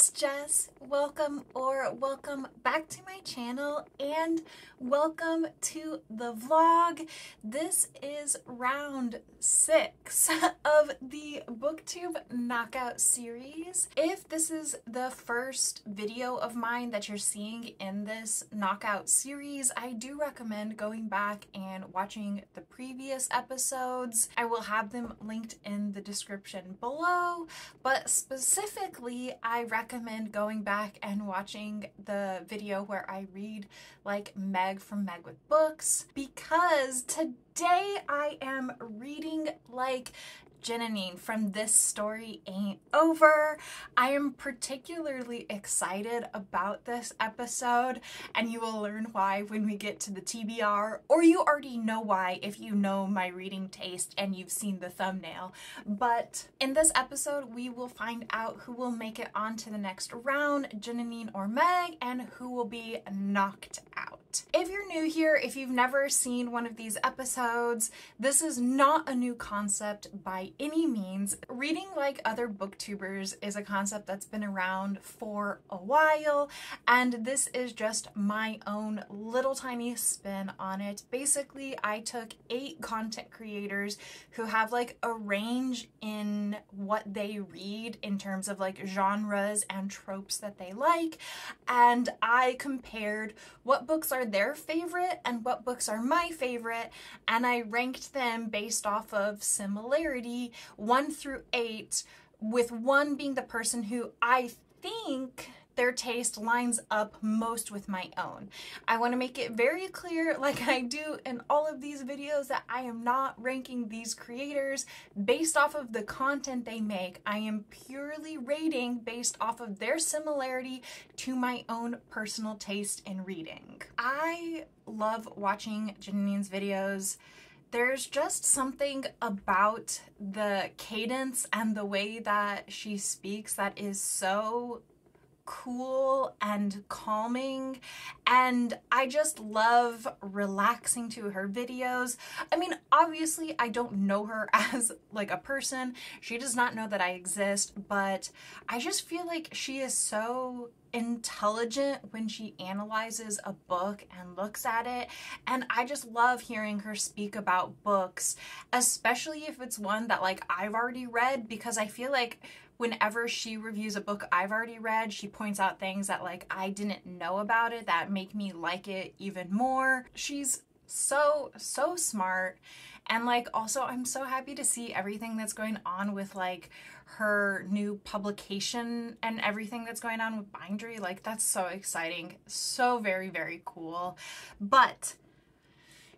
it's Jess. Welcome back to my channel and welcome to the vlog. This is round 6 of the Booktube Knockout series. If this is the first video of mine that you're seeing in this knockout series, I do recommend going back and watching the previous episodes. I will have them linked in the description below, but specifically I recommend going back and watching the video where I read like Meg from Meg with Books, because today I am reading like Jananie from This Story Ain't Over. I am particularly excited about this episode, and you will learn why when we get to the TBR, or you already know why if you know my reading taste and you've seen the thumbnail. But in this episode, we will find out who will make it on to the next round, Jananie or Meg, and who will be knocked out. If you're new here, if you've never seen one of these episodes, this is not a new concept by any means. Reading like other booktubers is a concept that's been around for a while, and this is just my own little tiny spin on it. Basically, I took 8 content creators who have like a range in what they read in terms of like genres and tropes that they like, and I compared what books are their favorite and what books are my favorite, and I ranked them based off of similarity 1 through 8, with 1 being the person who I think their taste lines up most with my own. I want to make it very clear, like I do in all of these videos, that I am not ranking these creators based off of the content they make. I am purely rating based off of their similarity to my own personal taste in reading. I love watching Janine's videos. There's just something about the cadence and the way that she speaks that is so cool and calming, and I just love relaxing to her videos. I mean, obviously I don't know her as like a person. She does not know that I exist, but I just feel like she is so intelligent when she analyzes a book and looks at it, and I just love hearing her speak about books, especially if it's one that like I've already read, because I feel like whenever she reviews a book I've already read, she points out things that like I didn't know about it that make me like it even more. She's so smart, and like also I'm so happy to see everything that's going on with like her new publication and everything that's going on with Bindery. Like that's so exciting, so very cool. But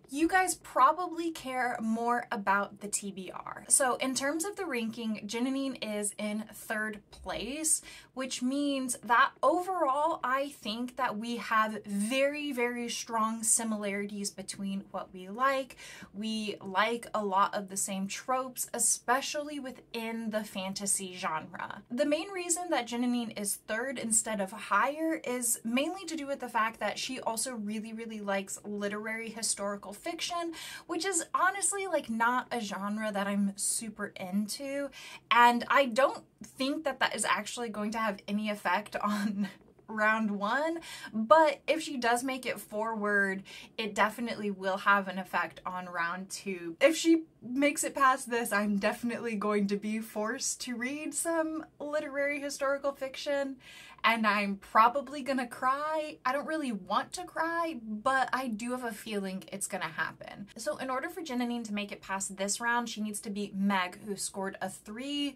you guys probably care more about the TBR. So in terms of the ranking, Jananie is in 3rd place, which means that overall I think that we have very strong similarities between what we like. We like a lot of the same tropes, especially within the fantasy genre. The main reason that Jananie is 3rd instead of higher is mainly to do with the fact that she also really likes literary historical fiction, which is honestly like not a genre that I'm super into, and I don't think that that is actually going to have any effect on round 1, but if she does make it forward, it definitely will have an effect on round 2. If she makes it past this, I'm definitely going to be forced to read some literary historical fiction, and I'm probably gonna cry. I don't really want to cry, but I do have a feeling it's gonna happen. So in order for Jananie to make it past this round, she needs to beat Meg, who scored a 3.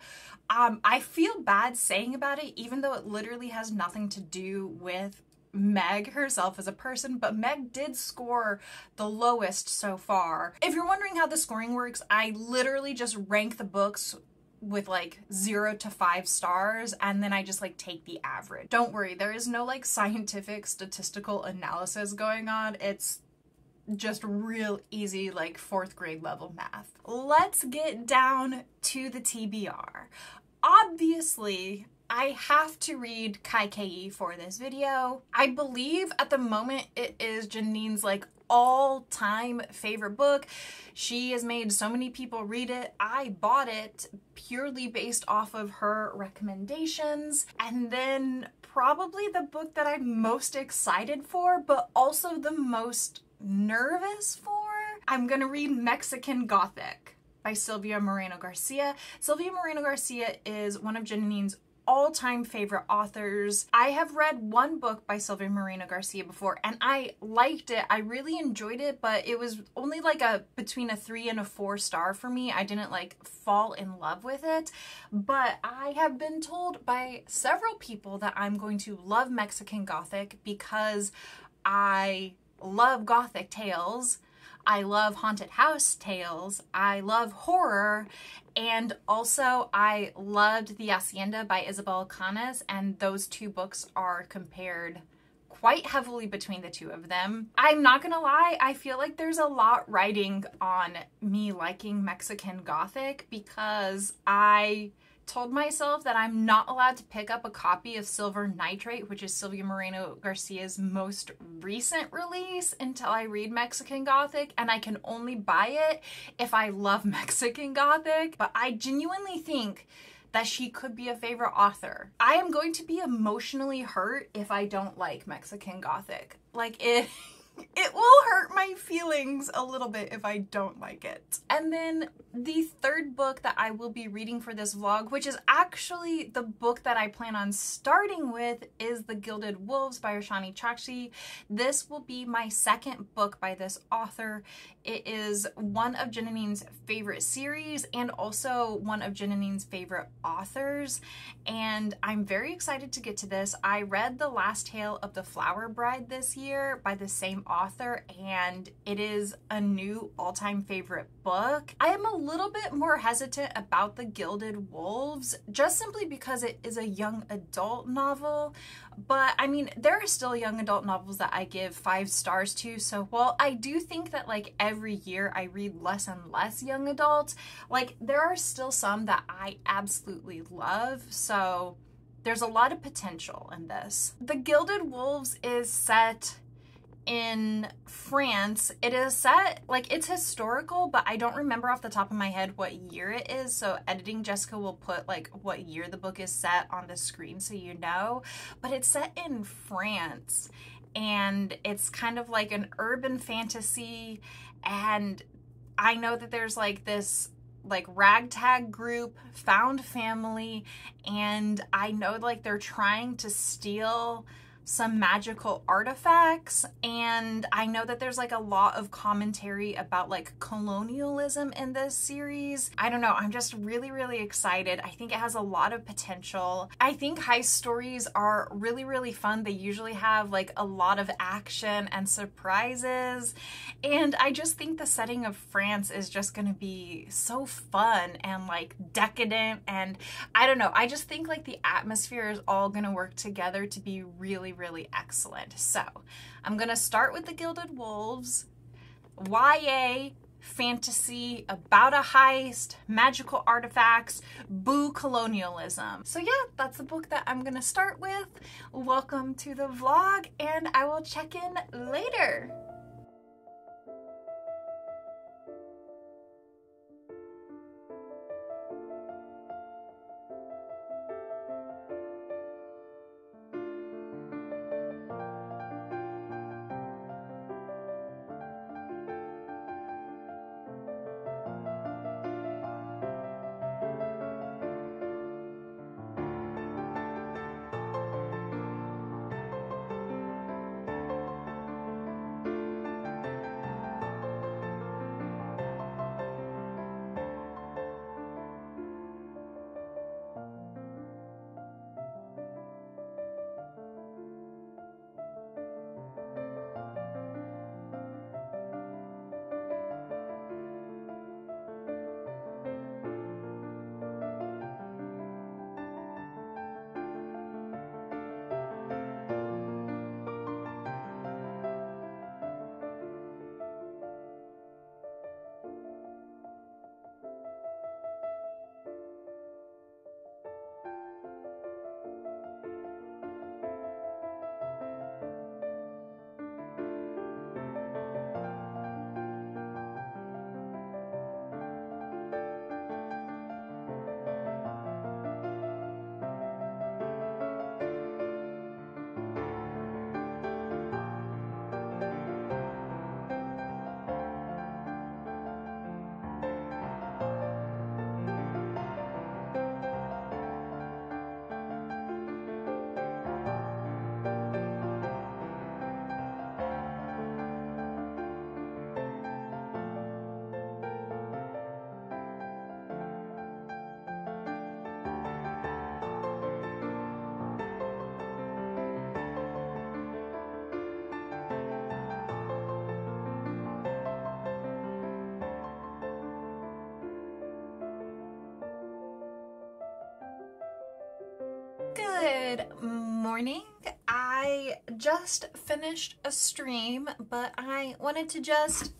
I feel bad saying about it, even though it literally has nothing to do with Meg herself as a person, but Meg did score the lowest so far. If you're wondering how the scoring works, I literally just rank the books with like 0 to 5 stars, and then I just like take the average. Don't worry, there is no like scientific statistical analysis going on. It's just real easy like 4th grade level math. Let's get down to the TBR. Obviously, I have to read Kai for this video. I believe at the moment it is Janine's like all-time favorite book. She has made so many people read it. I bought it purely based off of her recommendations. And then probably the book that I'm most excited for, but also the most nervous for, I'm gonna read Mexican Gothic by Silvia Moreno Garcia. Silvia Moreno Garcia is one of Jananie's all-time favorite authors. I have read one book by Silvia Moreno Garcia before and I liked it. I really enjoyed it, but it was only like between a 3 and a 4 star for me. I didn't like fall in love with it, but I have been told by several people that I'm going to love Mexican Gothic because I love Gothic tales. I love haunted house tales, I love horror, and also I loved The Hacienda by Isabel Canes, and those two books are compared quite heavily between the two of them. I'm not gonna lie, I feel like there's a lot riding on me liking Mexican Gothic because I told myself that I'm not allowed to pick up a copy of Silver Nitrate, which is Silvia Moreno Garcia's most recent release, until I read Mexican Gothic, and I can only buy it if I love Mexican Gothic. But I genuinely think that she could be a favorite author. I am going to be emotionally hurt if I don't like Mexican Gothic. Like, it will hurt my feelings a little bit if I don't like it. And then the third book that I will be reading for this vlog, which is actually the book that I plan on starting with, is The Gilded Wolves by Roshani Chakshi. This will be my second book by this author. It is one of Jananie's favorite series and also one of Jananie's favorite authors, and I'm very excited to get to this. I read The Last Tale of the Flower Bride this year by the same author, and it is a new all-time favorite book. I am a little bit more hesitant about The Gilded Wolves, just simply because it is a young adult novel, but I mean, there are still young adult novels that I give 5 stars to, so while I do think that like every year I read less and less young adult, like there are still some that I absolutely love, so there's a lot of potential in this. The Gilded Wolves is set in France. It is set, like, it's historical, but I don't remember off the top of my head what year it is, so editing Jessica will put like what year the book is set on the screen so you know, but it's set in France and it's kind of like an urban fantasy, and I know that there's like this like ragtag group, found family, and I know like they're trying to steal some magical artifacts, and I know that there's like a lot of commentary about like colonialism in this series. I don't know, I'm just really excited. I think it has a lot of potential. I think heist stories are really fun. They usually have like a lot of action and surprises, and I just think the setting of France is just gonna be so fun and like decadent, and I don't know, I just think like the atmosphere is all gonna work together to be really excellent. So I'm gonna start with The Gilded Wolves, YA fantasy about a heist, magical artifacts, boo colonialism. So yeah, that's the book that I'm gonna start with. Welcome to the vlog, and I will check in later. Good morning. I just finished a stream, but I wanted to just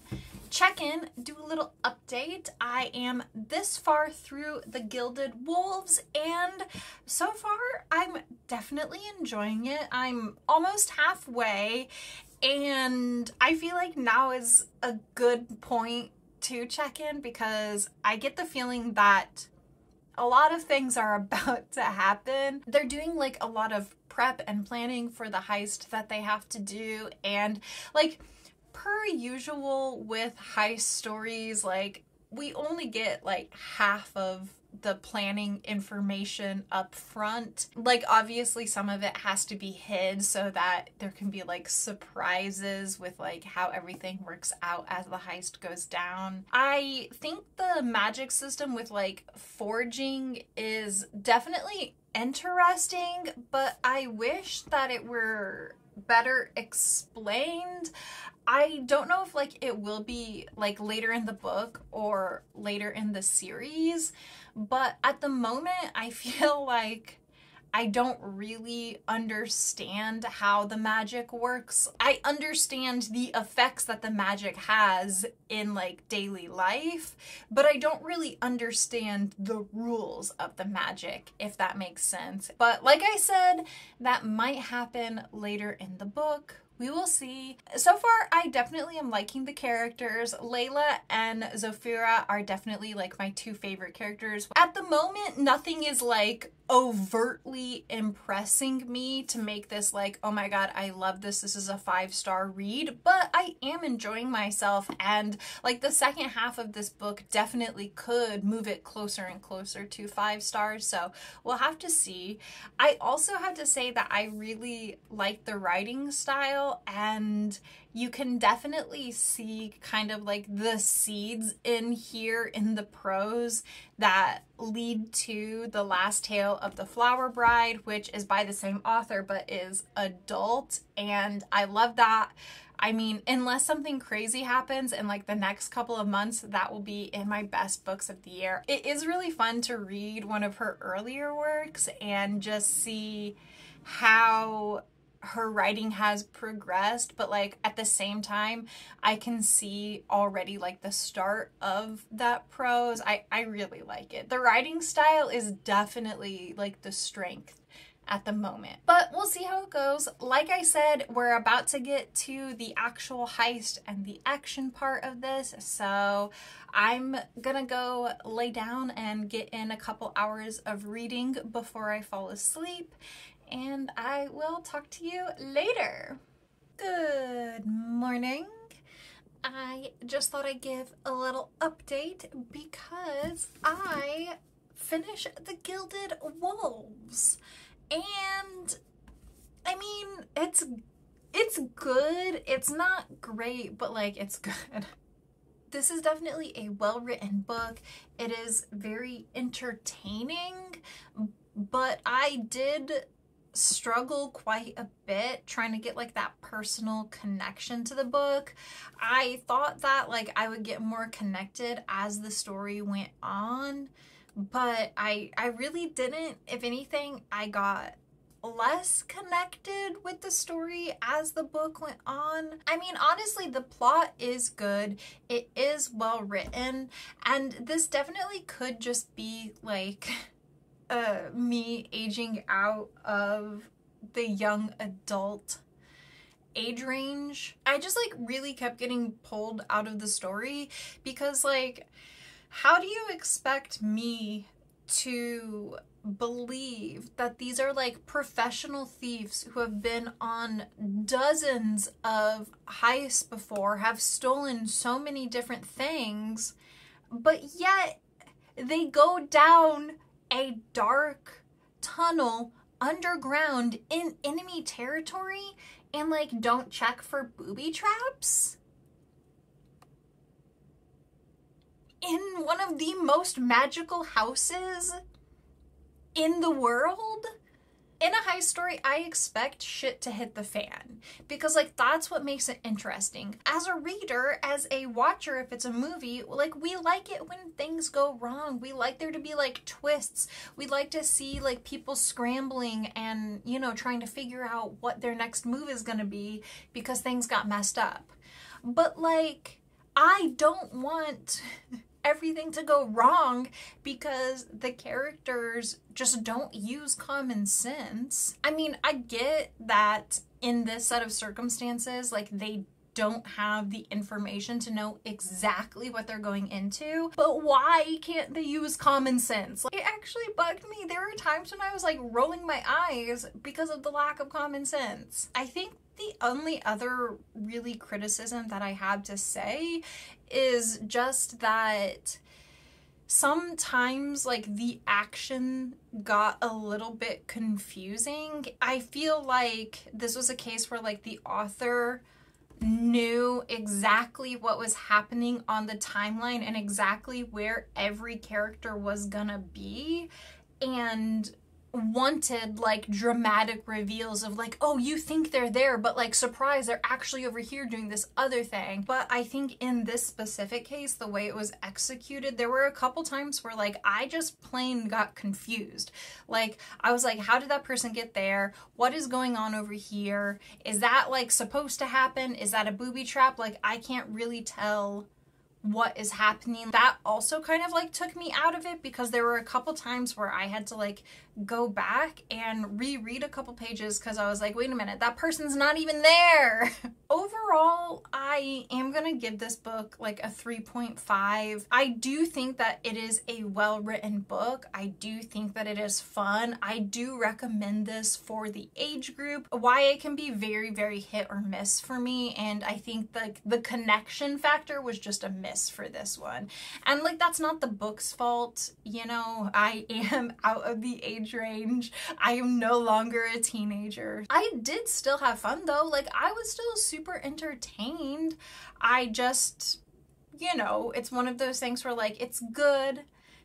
check in, do a little update. I am this far through The Gilded Wolves, and so far I'm definitely enjoying it. I'm almost halfway, and I feel like now is a good point to check in because I get the feeling that a lot of things are about to happen. They're doing like a lot of prep and planning for the heist that they have to do, and like per usual with heist stories, like we only get like half of the planning information up front. Like obviously some of it has to be hid so that there can be like surprises with like how everything works out as the heist goes down. I think the magic system with like forging is definitely interesting, but I wish that it were better explained. I don't know if like it will be like later in the book or later in the series, but at the moment I feel like I don't really understand how the magic works. I understand the effects that the magic has in like daily life, but I don't really understand the rules of the magic, if that makes sense. But like I said, that might happen later in the book. We will see. So far, I definitely am liking the characters. Layla and Zofira are definitely like my two favorite characters. At the moment, nothing is like overtly impressing me to make this like, oh my god, I love this. This is a 5-star read, but I am enjoying myself, and like the second half of this book definitely could move it closer and closer to 5 stars. So we'll have to see. I also have to say that I really like the writing style, and you can definitely see kind of like the seeds in here in the prose that lead to the last tale of the Flower Bride, which is by the same author but is adult, and I love that. I mean, unless something crazy happens in like the next couple of months, that will be in my best books of the year. It is really fun to read one of her earlier works and just see how her writing has progressed, but like at the same time I can see already like the start of that prose. I really like it. The writing style is definitely like the strength at the moment, but we'll see how it goes. Like I said, we're about to get to the actual heist and the action part of this, so I'm gonna go lay down and get in a couple hours of reading before I fall asleep, and I will talk to you later. Good morning. I just thought I'd give a little update because I finished The Gilded Wolves, and I mean, it's good. It's not great, but like it's good. This is definitely a well-written book. It is very entertaining, but I did struggle quite a bit trying to get like that personal connection to the book. I thought that like I would get more connected as the story went on, but I really didn't. If anything, I got less connected with the story as the book went on. I mean, honestly, the plot is good. It is well written, and this definitely could just be like me aging out of the young adult age range. I just like really kept getting pulled out of the story because like, how do you expect me to believe that these are like professional thieves who have been on dozens of heists before, have stolen so many different things, but yet they go down a dark tunnel underground in enemy territory and like don't check for booby traps in one of the most magical houses in the world? In a heist story, I expect shit to hit the fan because like that's what makes it interesting. As a reader, as a watcher, if it's a movie, like we like it when things go wrong. We like there to be like twists. We like to see like people scrambling and, you know, trying to figure out what their next move is going to be because things got messed up. But like, I don't want everything to go wrong because the characters just don't use common sense. I mean, I get that in this set of circumstances, like they don't have the information to know exactly what they're going into, but why can't they use common sense? Like, it actually bugged me. There were times when I was like rolling my eyes because of the lack of common sense. I think the only other really criticism that I have to say is just that sometimes like the action got a little bit confusing. I feel like this was a case where like the author knew exactly what was happening on the timeline and exactly where every character was gonna be, and wanted like dramatic reveals of like, oh, you think they're there, but like surprise, they're actually over here doing this other thing. But I think in this specific case, the way it was executed, there were a couple times where like I just plain got confused. Like I was like, how did that person get there? What is going on over here? Is that like supposed to happen? Is that a booby trap? Like I can't really tell what is happening. That also kind of like took me out of it because there were a couple times where I had to like go back and reread a couple pages because I was like, wait a minute, that person's not even there. Overall, I am gonna give this book like a 3.5. I do think that it is a well-written book. I do think that it is fun. I do recommend this for the age group. YA can be very, very hit or miss for me, and I think like the connection factor was just a miss for this one. And like that's not the book's fault, you know. I am out of the age range. I am no longer a teenager. I did still have fun though. Like I was still super entertained. I just, you know, it's one of those things where like it's good,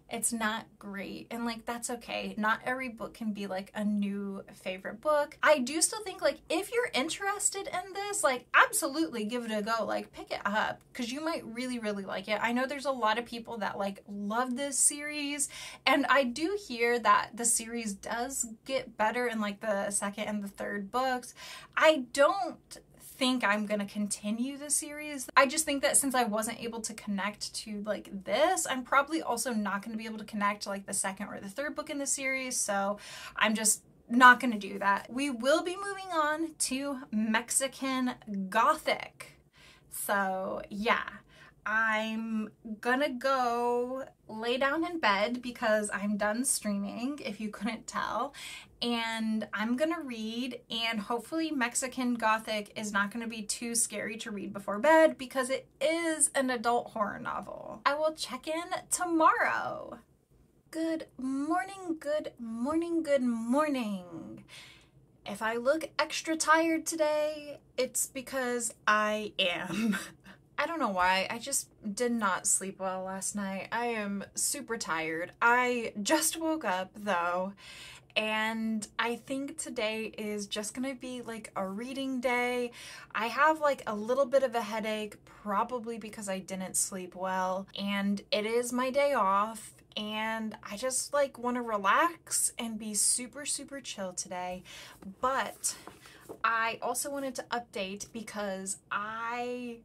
it's not great, and like that's okay. Not every book can be like a new favorite book. I do still think like if you're interested in this, like absolutely give it a go. Like pick it up because you might really, really like it. I know there's a lot of people that like love this series, and I do hear that the series does get better in like the second and the third books. I don't think I'm gonna continue the series. I just think that since I wasn't able to connect to like this, I'm probably also not gonna be able to connect to like the second or the third book in the series, so I'm just not gonna do that. We will be moving on to Mexican Gothic. So yeah, I'm gonna go lay down in bed because I'm done streaming, if you couldn't tell, and I'm gonna read, and hopefully Mexican Gothic is not gonna be too scary to read before bed because it is an adult horror novel. I will check in tomorrow. Good morning, good morning, good morning. If I look extra tired today, it's because I am. I don't know why, I just did not sleep well last night. I am super tired. I just woke up though, and I think today is just gonna be like a reading day. I have like a little bit of a headache, probably because I didn't sleep well, and it is my day off, and I just like want to relax and be super, super chill today. But I also wanted to update because I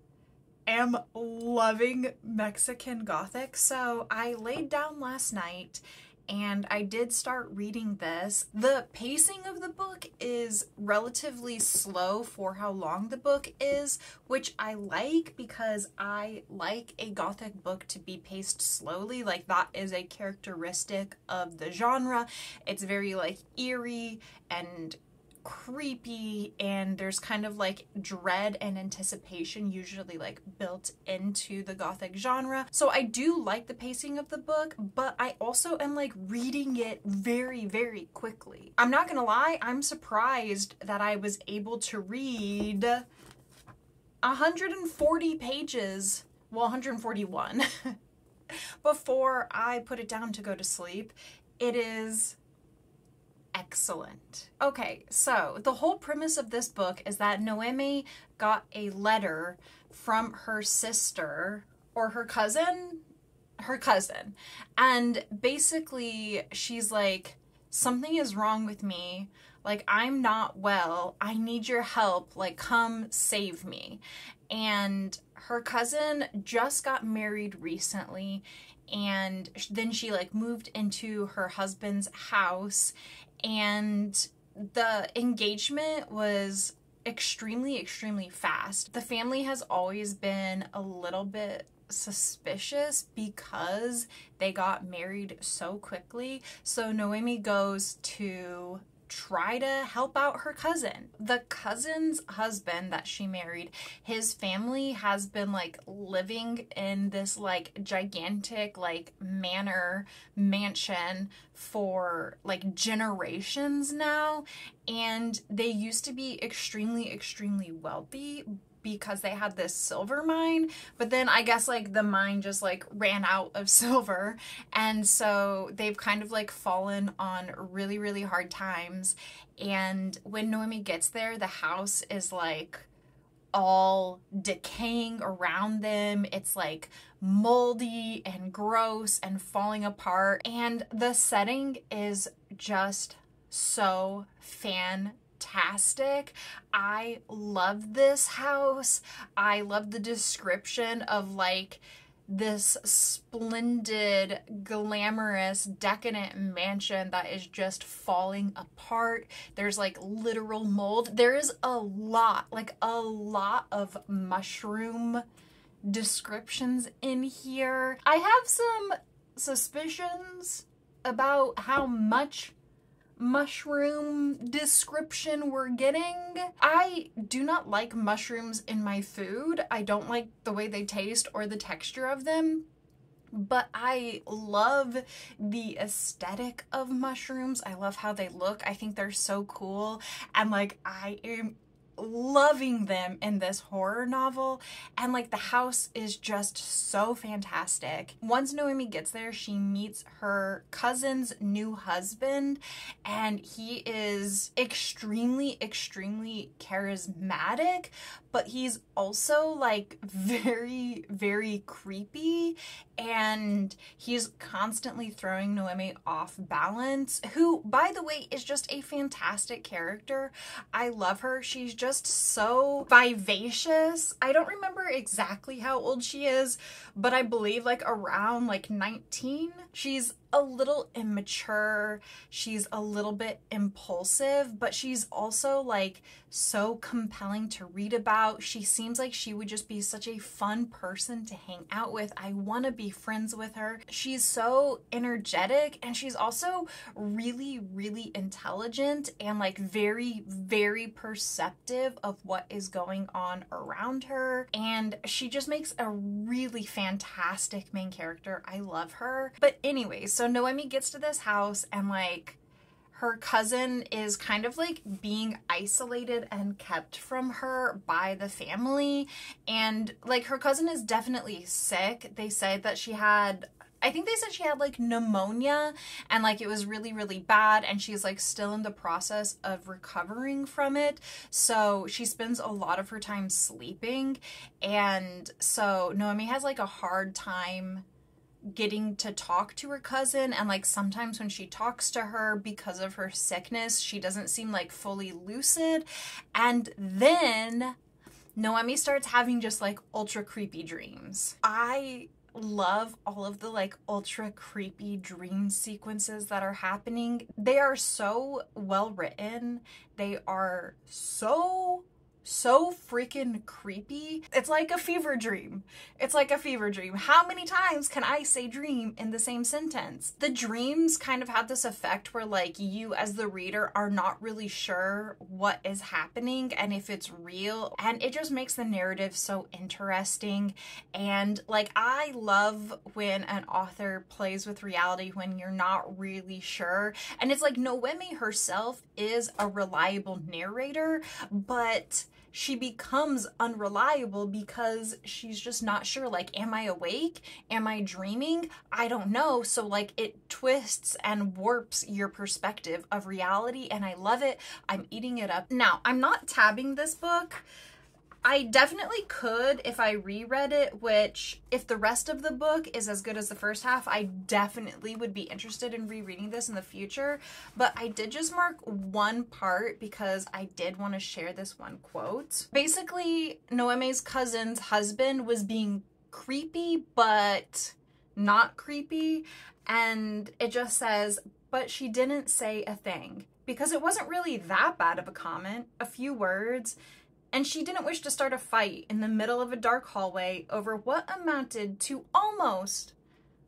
am loving Mexican Gothic. So I laid down last night and I did start reading this. The pacing of the book is relatively slow for how long the book is, which I like because I like a Gothic book to be paced slowly. Like that is a characteristic of the genre. It's very like eerie and creepy, and there's kind of like dread and anticipation usually like built into the Gothic genre. So I do like the pacing of the book, but I also am like reading it very, very quickly. I'm not gonna lie, I'm surprised that I was able to read 140 pages, well 141, before I put it down to go to sleep. It is excellent. Okay, so the whole premise of this book is that Noemi got a letter from her sister or her cousin, and basically she's like, something is wrong with me, like I'm not well, I need your help, like come save me. And her cousin just got married recently, and then she like moved into her husband's house, and the engagement was extremely fast. The family has always been a little bit suspicious because they got married so quickly. So Noemi goes to try to help out her cousin. The cousin's husband that she married, his family has been like living in this like gigantic like mansion for like generations now, and they used to be extremely wealthy because they had this silver mine, but then I guess like the mine just like ran out of silver, and so they've kind of like fallen on really hard times. And when Noemi gets there, the house is like all decaying around them. It's like moldy and gross and falling apart, and the setting is just so fantastic. I love this house. I love the description of like this splendid, glamorous, decadent mansion that is just falling apart. There's like literal mold. There is a lot of mushroom descriptions in here. I have some suspicions about how much mushroom description we're getting. I do not like mushrooms in my food. I don't like the way they taste or the texture of them, but I love the aesthetic of mushrooms. I love how they look. I think they're so cool, and like I am loving them in this horror novel, and like the house is just so fantastic. Once Noemi gets there, she meets her cousin's new husband, and he is extremely charismatic, but he's also like very creepy, and he's constantly throwing Noemi off balance, who by the way is just a fantastic character. I love her. She's just so vivacious. I don't remember exactly how old she is, but I believe like around like 19. She's a little immature, she's a little bit impulsive, but she's also like so compelling to read about. She seems like she would just be such a fun person to hang out with. I want to be friends with her. She's so energetic, and she's also really intelligent and like very perceptive of what is going on around her, and she just makes a really fantastic main character. I love her. But anyways, so Noemi gets to this house, and like her cousin is kind of like being isolated and kept from her by the family, and like her cousin is definitely sick. They said that she had, I think they said she had like pneumonia, and like it was really bad, and she's like still in the process of recovering from it. So she spends a lot of her time sleeping, and so Noemi has like a hard time getting to talk to her cousin, and like sometimes when she talks to her, because of her sickness, she doesn't seem like fully lucid. And then Noemi starts having just like ultra creepy dreams. I love all of the like ultra creepy dream sequences that are happening. They are so well written. They are so freaking creepy. It's like a fever dream. It's like a fever dream. How many times can I say dream in the same sentence? The dreams kind of have this effect where like you as the reader are not really sure what is happening and if it's real, and it just makes the narrative so interesting. And like I love when an author plays with reality when you're not really sure. And it's like Noemi herself is a reliable narrator, but she becomes unreliable because she's just not sure, like, am I awake? Am I dreaming? I don't know. So like it twists and warps your perspective of reality, and I love it. I'm eating it up. Now, I'm not tabbing this book. I definitely could if I reread it, which if the rest of the book is as good as the first half, I definitely would be interested in rereading this in the future. But I did just mark one part because I did want to share this one quote. Basically, Noémie's cousin's husband was being creepy, but not creepy. And it just says, but she didn't say a thing because it wasn't really that bad of a comment, a few words. And she didn't wish to start a fight in the middle of a dark hallway over what amounted to almost,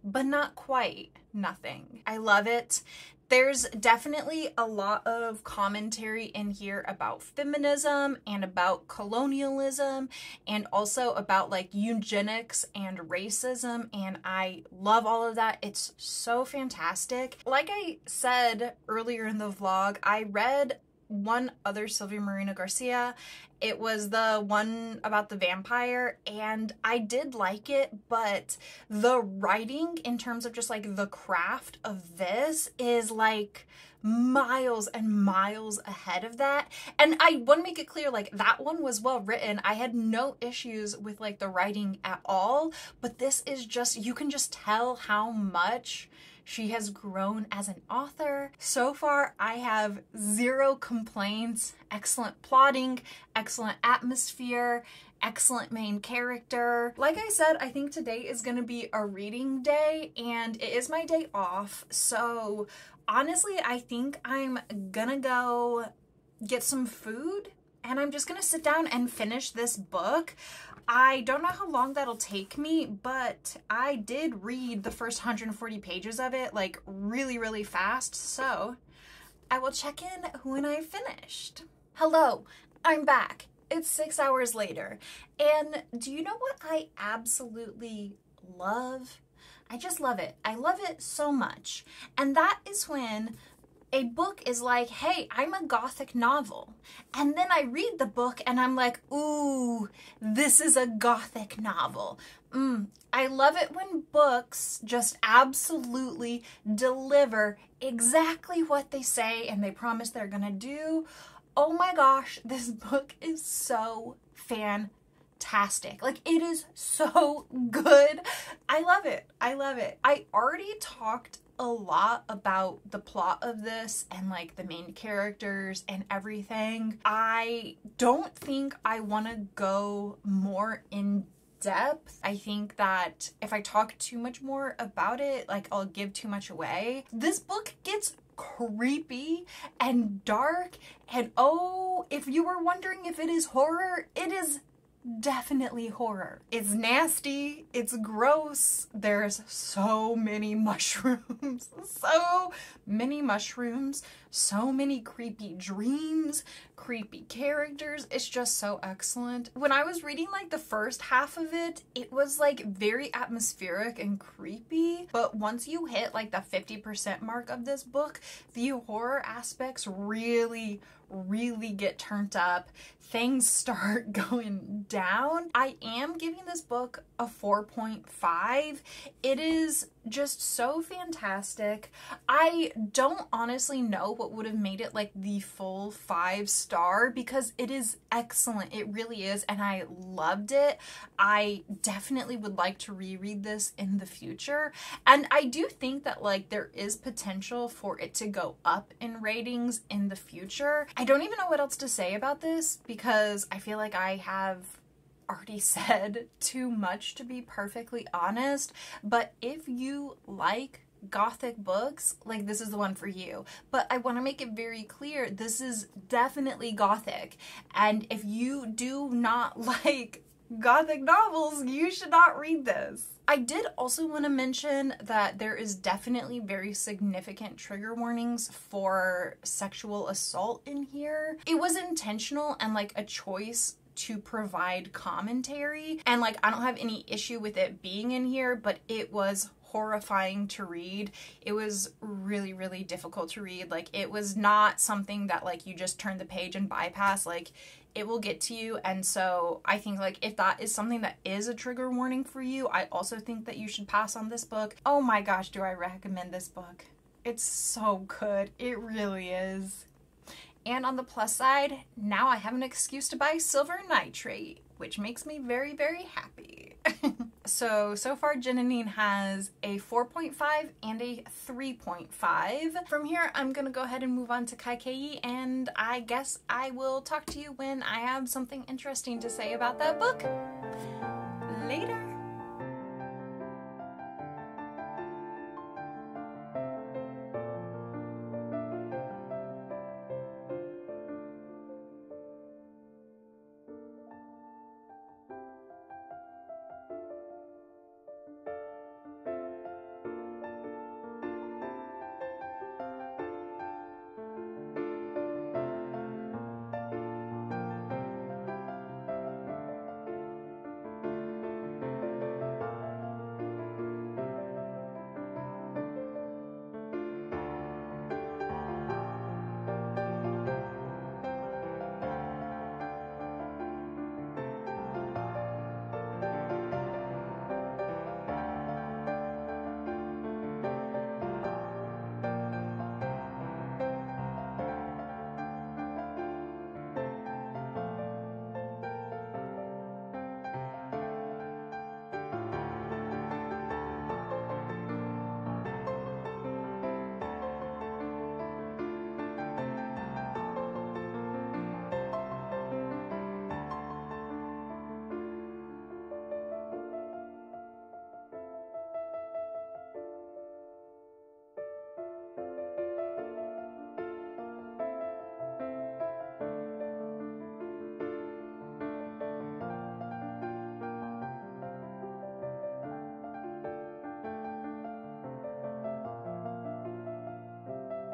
but not quite, nothing. I love it. There's definitely a lot of commentary in here about feminism and about colonialism and also about like eugenics and racism, and I love all of that. It's so fantastic. Like I said earlier in the vlog, I read one other Sylvia Marina Garcia. It was the one about the vampire, and I did like it, but the writing in terms of just like the craft of this is like miles and miles ahead of that. And I want to make it clear, like, that one was well written. I had no issues with like the writing at all, but this is just, you can just tell how much she has grown as an author. So far, I have zero complaints. Excellent plotting, excellent atmosphere, excellent main character. Like I said, I think today is gonna be a reading day, and it is my day off. So honestly, I think I'm gonna go get some food, and I'm just gonna sit down and finish this book. I don't know how long that'll take me, but I did read the first 140 pages of it like really, really fast. So I will check in when I've finished. Hello, I'm back. It's 6 hours later. And do you know what I absolutely love? I just love it. I love it so much. And that is when a book is like, hey, I'm a gothic novel. And then I read the book and I'm like, ooh, this is a gothic novel. I love it when books just absolutely deliver exactly what they say and they promise they're gonna do. Oh my gosh, this book is so fantastic. Like, it is so good. I love it. I love it. I already talked a lot about the plot of this and like the main characters and everything. I don't think I want to go more in depth. I think that if I talk too much more about it, like, I'll give too much away. This book gets creepy and dark, and oh, if you were wondering if it is horror, it is definitely horror. It's nasty, it's gross, there's so many mushrooms, so many creepy dreams, creepy characters. It's just so excellent. When I was reading like the first half of it, it was like very atmospheric and creepy, but once you hit like the 50% mark of this book, the horror aspects really get turned up. Things start going down. I am giving this book a 4.5. It is just so fantastic. I don't honestly know what would have made it like the full 5-star because it is excellent. It really is, and I loved it. I definitely would like to reread this in the future, and I do think that like there is potential for it to go up in ratings in the future. I don't even know what else to say about this because I feel like I have already said too much, to be perfectly honest, but if you like gothic books, like, this is the one for you. But I want to make it very clear, this is definitely gothic, and if you do not like gothic novels, you should not read this. I did also want to mention that there is definitely very significant trigger warnings for sexual assault in here. It was intentional and like a choice to provide commentary, and like I don't have any issue with it being in here, but it was horrifying to read. It was really, really difficult to read. Like, it was not something that like you just turn the page and bypass. Like, it will get to you. And so I think like if that is something that is a trigger warning for you, I also think that you should pass on this book. Oh my gosh, do I recommend this book? It's so good. It really is. And on the plus side, now I have an excuse to buy Silver Nitrate, which makes me very, very happy. So far Jananie has a 4.5 and a 3.5. From here, I'm gonna go ahead and move on to Kaikei, and I guess I will talk to you when I have something interesting to say about that book. Later.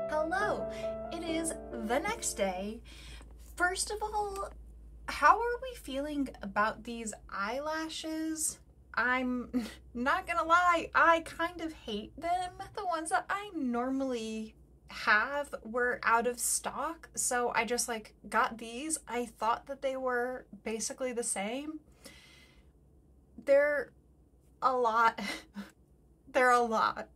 Hello, it is the next day. First of all, how are we feeling about these eyelashes? I'm not gonna lie, I kind of hate them. The ones that I normally have were out of stock, so I just like got these. I thought that they were basically the same. They're a lot. They're a lot.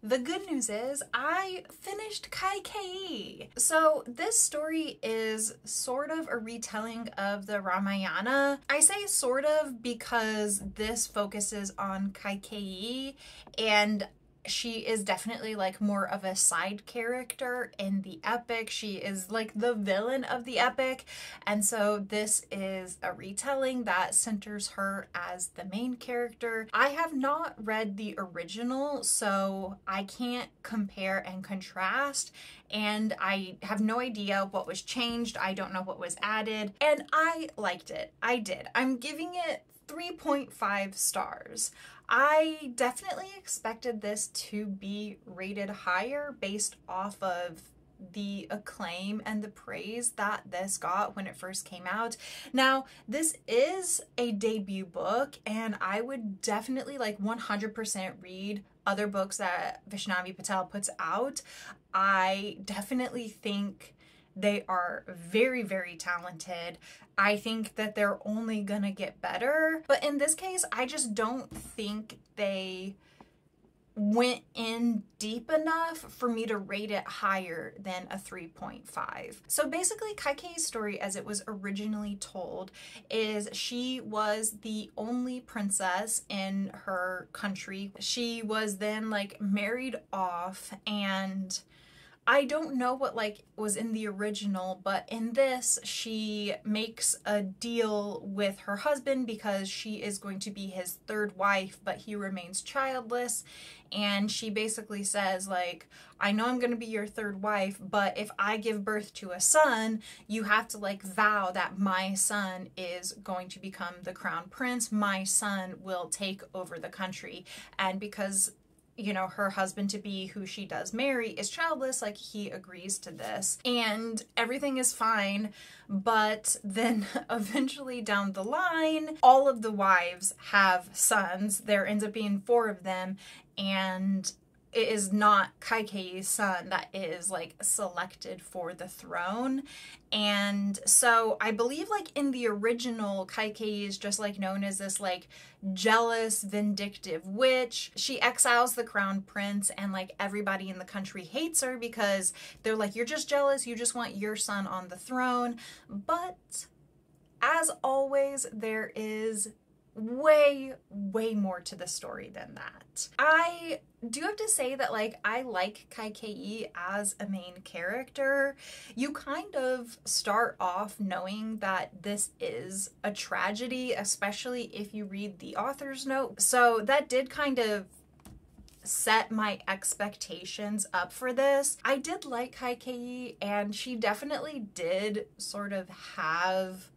The good news is I finished Kaikei. So this story is sort of a retelling of the Ramayana. I say sort of because this focuses on Kaikei, and she is definitely like more of a side character in the epic. She is like the villain of the epic, and so this is a retelling that centers her as the main character. I have not read the original, so I can't compare and contrast, and I have no idea what was changed. I don't know what was added, and I liked it. I did. I'm giving it 3.5 stars. I definitely expected this to be rated higher based off of the acclaim and the praise that this got when it first came out. Now, this is a debut book, and I would definitely like 100% read other books that Vaishnavi Patel puts out. I definitely think they are very, very talented. I think that they're only gonna get better. But in this case, I just don't think they went in deep enough for me to rate it higher than a 3.5. So basically, Kaikei's story as it was originally told is she was the only princess in her country. She was then like married off, and I don't know what like was in the original, but in this she makes a deal with her husband because she is going to be his third wife, but he remains childless. And she basically says like, I know I'm going to be your third wife, but if I give birth to a son, you have to like vow that my son is going to become the crown prince. My son will take over the country. And because you know, her husband-to-be, who she does marry, is childless. Like, he agrees to this and everything is fine. But then eventually down the line, all of the wives have sons. There ends up being 4 of them, and it is not Kaikeyi's son that is like selected for the throne. And so I believe like in the original, Kaikeyi is just like known as this like jealous, vindictive witch. She exiles the crown prince, and like everybody in the country hates her because they're like, you're just jealous, you just want your son on the throne. But as always, there is way more to the story than that. I do have to say that like I like Kaikeyi as a main character. You kind of start off knowing that this is a tragedy, especially if you read the author's note. So that did kind of set my expectations up for this. I did like Kaikeyi, and she definitely did sort of have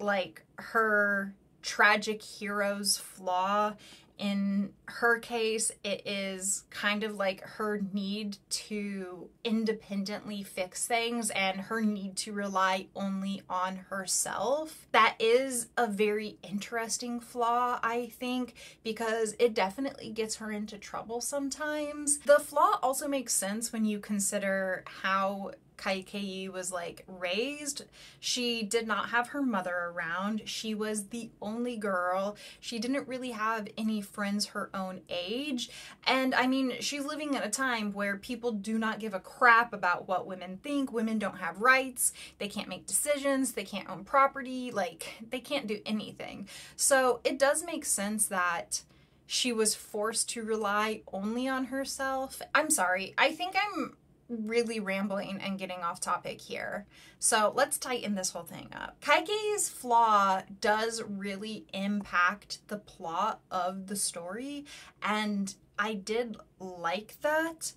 like her tragic hero's flaw. In her case, it is kind of like her need to independently fix things and her need to rely only on herself. That is a very interesting flaw, I think, because it definitely gets her into trouble sometimes. The flaw also makes sense when you consider how Kaikeyi was like raised. She did not have her mother around. She was the only girl. She didn't really have any friends her own age. And I mean, she's living at a time where people do not give a crap about what women think. Women don't have rights. They can't make decisions. They can't own property. Like, they can't do anything. So it does make sense that she was forced to rely only on herself. I'm sorry. I think I'm really rambling and getting off topic here. So let's tighten this whole thing up. Kaikeyi's flaw does really impact the plot of the story, and I did like that.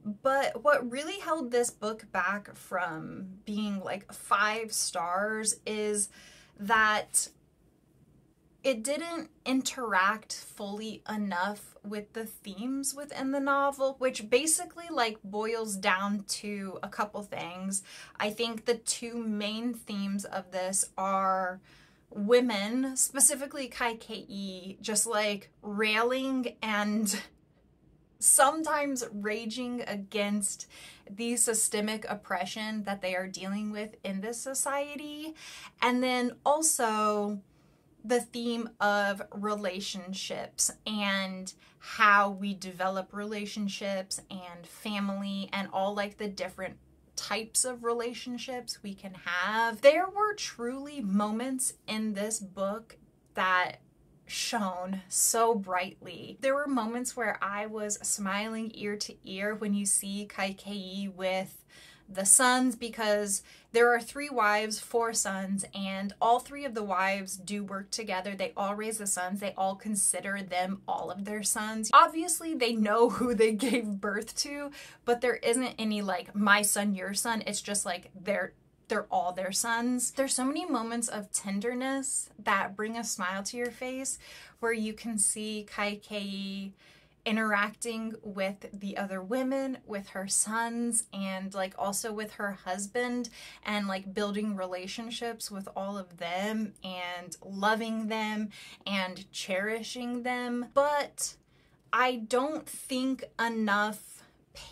But what really held this book back from being like 5 stars is that it didn't interact fully enough with the themes within the novel, which basically like boils down to a couple things. I think the 2 main themes of this are women, specifically Kaikeyi, just like railing and sometimes raging against the systemic oppression that they are dealing with in this society. And then also the theme of relationships and how we develop relationships and family and all like the different types of relationships we can have. There were truly moments in this book that shone so brightly. There were moments where I was smiling ear to ear when you see Kaikeyi with the sons, because there are 3 wives, 4 sons, and all 3 of the wives do work together. They all raise the sons. They all consider them all of their sons. Obviously, they know who they gave birth to, but there isn't any like my son, your son. It's just like they're all their sons. There's so many moments of tenderness that bring a smile to your face, where you can see Kaikeyi interacting with the other women, with her sons, and like also with her husband, and like building relationships with all of them and loving them and cherishing them. But I don't think enough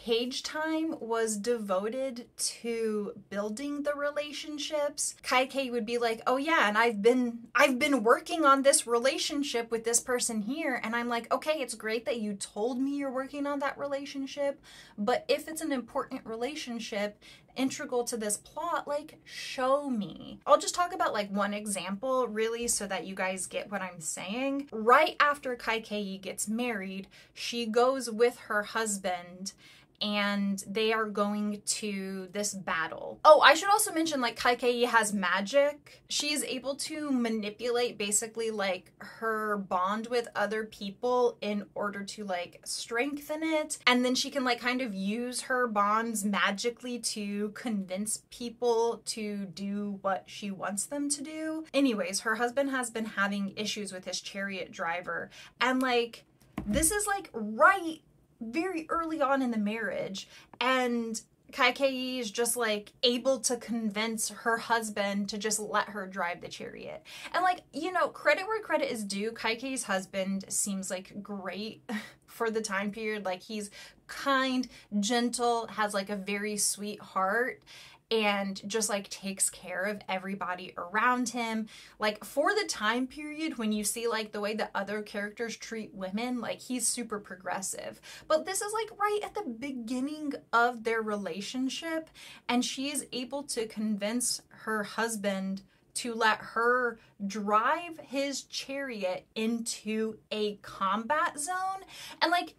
page time was devoted to building the relationships. Kaikeyi would be like, oh yeah, and I've been working on this relationship with this person here, and I'm like, okay, it's great that you told me you're working on that relationship, but if it's an important relationship integral to this plot, like, show me. I'll just talk about like one example really so that you guys get what I'm saying. Right after Kaikeyi gets married, she goes with her husband and they are going to this battle. Oh, I should also mention, like, Kaikeyi has magic. She is able to manipulate basically like her bond with other people in order to like strengthen it. And then she can like kind of use her bonds magically to convince people to do what she wants them to do. Anyways, her husband has been having issues with his chariot driver, and like this is like right very early on in the marriage, and Kaikeyi is just like able to convince her husband to just let her drive the chariot. And like, you know, credit where credit is due, Kaikeyi's husband seems like great for the time period. Like, he's kind, gentle, has like a very sweet heart, and just like takes care of everybody around him. Like, for the time period, when you see like the way that other characters treat women, like, he's super progressive. But this is like right at the beginning of their relationship, and she is able to convince her husband to let her drive his chariot into a combat zone. And like,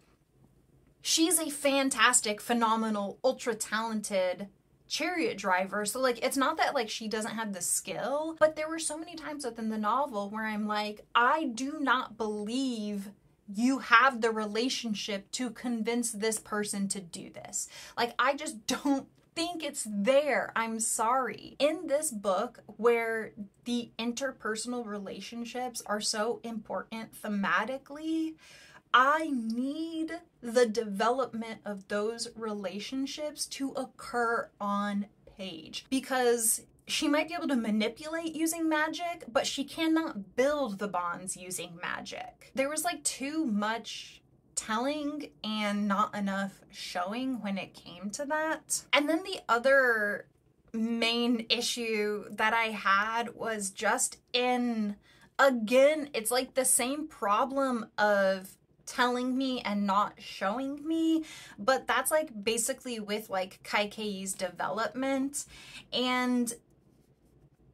she's a fantastic, phenomenal, ultra talented chariot driver. So like, it's not that like she doesn't have the skill, but there were so many times within the novel where I'm like, I do not believe you have the relationship to convince this person to do this. Like, I just don't think it's there. I'm sorry. In this book, where the interpersonal relationships are so important thematically, I need the development of those relationships to occur on page, because she might be able to manipulate using magic, but she cannot build the bonds using magic. There was like too much telling and not enough showing when it came to that. And then the other main issue that I had was just in, again, it's like the same problem of telling me and not showing me, but that's like basically with like Kaikeyi's development. And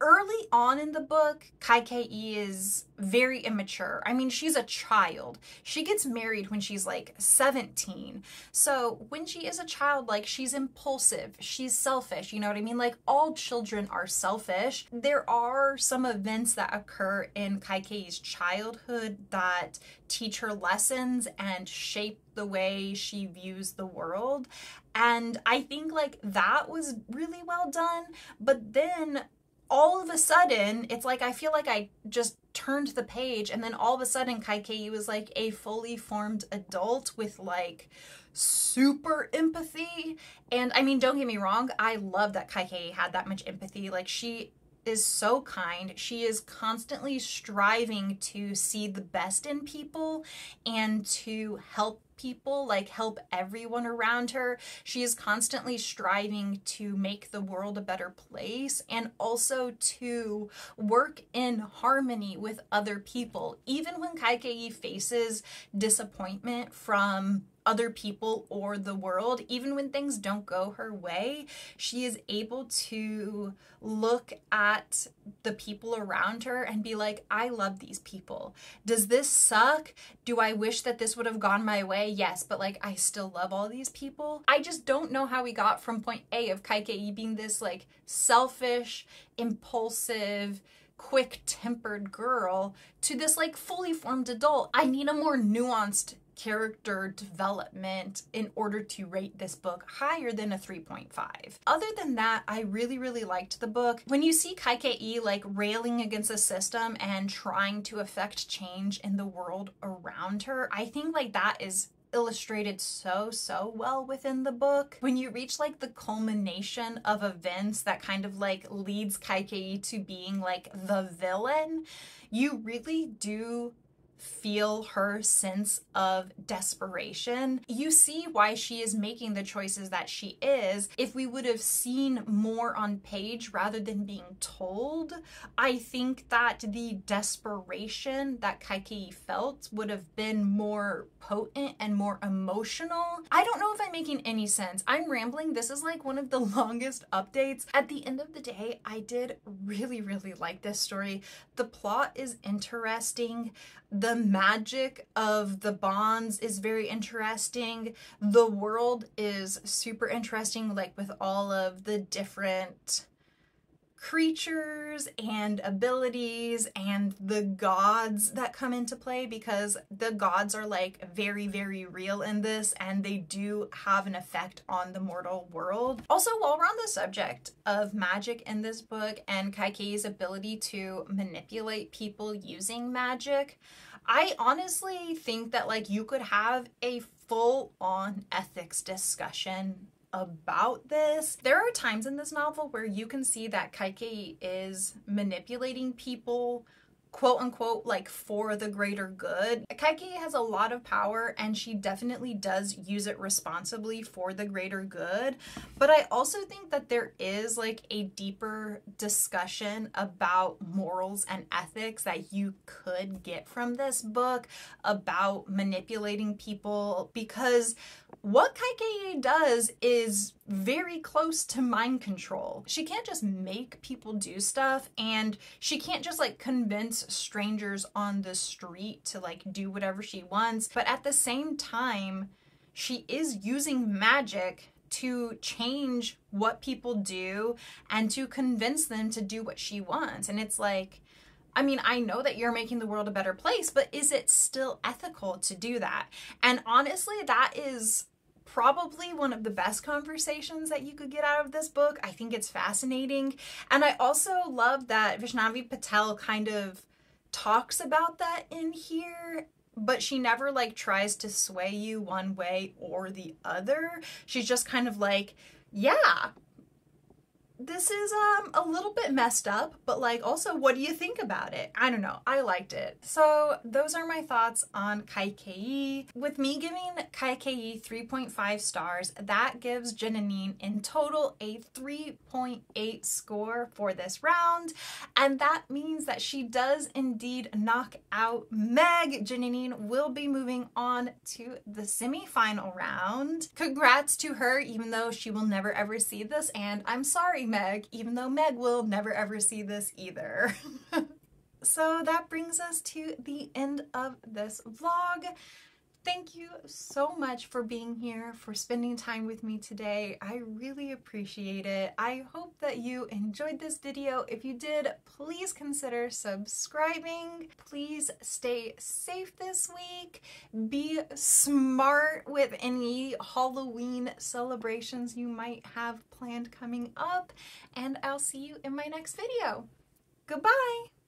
early on in the book, Kaikeyi is very immature. I mean, she's a child. She gets married when she's like 17. So when she is a child, like, she's impulsive, she's selfish, you know what I mean? Like, all children are selfish. There are some events that occur in Kaikeyi's childhood that teach her lessons and shape the way she views the world. And I think like that was really well done. But then all of a sudden, it's like, I feel like I just turned the page, and then all of a sudden Kaikeyi was like a fully formed adult with like super empathy. And I mean, don't get me wrong, I love that Kaikeyi had that much empathy. Like, she is so kind. She is constantly striving to see the best in people and to help people, like help everyone around her. She is constantly striving to make the world a better place, and also to work in harmony with other people. Even when Kaikeyi faces disappointment from other people or the world, even when things don't go her way, she is able to look at the people around her and be like, I love these people. Does this suck? Do I wish that this would have gone my way? Yes, but like, I still love all these people. I just don't know how we got from point A of Kaikeyi being this like selfish, impulsive, quick-tempered girl to this like fully formed adult. I need a more nuanced character development in order to rate this book higher than a 3.5. Other than that, I really liked the book. When you see Kaikeyi like railing against the system and trying to affect change in the world around her, I think like that is illustrated so well within the book. When you reach like the culmination of events that kind of like leads Kaikeyi to being like the villain, you really do feel her sense of desperation. You see why she is making the choices that she is. If we would have seen more on page rather than being told, I think that the desperation that Kaikeyi felt would have been more potent and more emotional. I don't know if I'm making any sense. I'm rambling. This is like one of the longest updates. At the end of the day, I did really like this story. The plot is interesting. The magic of the bonds is very interesting. The world is super interesting, like with all of the different creatures and abilities and the gods that come into play, because the gods are like very, very real in this and they do have an effect on the mortal world. Also, while we're on the subject of magic in this book and Kaikei's ability to manipulate people using magic, I honestly think that like you could have a full-on ethics discussion about this. There are times in this novel where you can see that Kaikei is manipulating people, quote unquote, like for the greater good. Kaikei has a lot of power and she definitely does use it responsibly for the greater good, but I also think that there is like a deeper discussion about morals and ethics that you could get from this book about manipulating people, because what Kaikei does is very close to mind control. She can't just make people do stuff, and she can't just like convince strangers on the street to like do whatever she wants, but at the same time she is using magic to change what people do and to convince them to do what she wants. And it's like, I mean, I know that you're making the world a better place, but is it still ethical to do that? And honestly, that is probably one of the best conversations that you could get out of this book. I think it's fascinating. And I also love that Vaishnavi Patel kind of talks about that in here, but she never like tries to sway you one way or the other. She's just kind of like, yeah, this is a little bit messed up, but like also, what do you think about it? I don't know. I liked it. So those are my thoughts on Kaikei. With me giving Kaikei 3.5 stars, that gives Jananie in total a 3.8 score for this round. And that means that she does indeed knock out Meg. Jananie will be moving on to the semi-final round. Congrats to her, even though she will never ever see this. And I'm sorry, Meg, even though Meg will never ever see this either. So that brings us to the end of this vlog. Thank you so much for being here, for spending time with me today. I really appreciate it. I hope that you enjoyed this video. If you did, please consider subscribing. Please stay safe this week. Be smart with any Halloween celebrations you might have planned coming up. And I'll see you in my next video. Goodbye!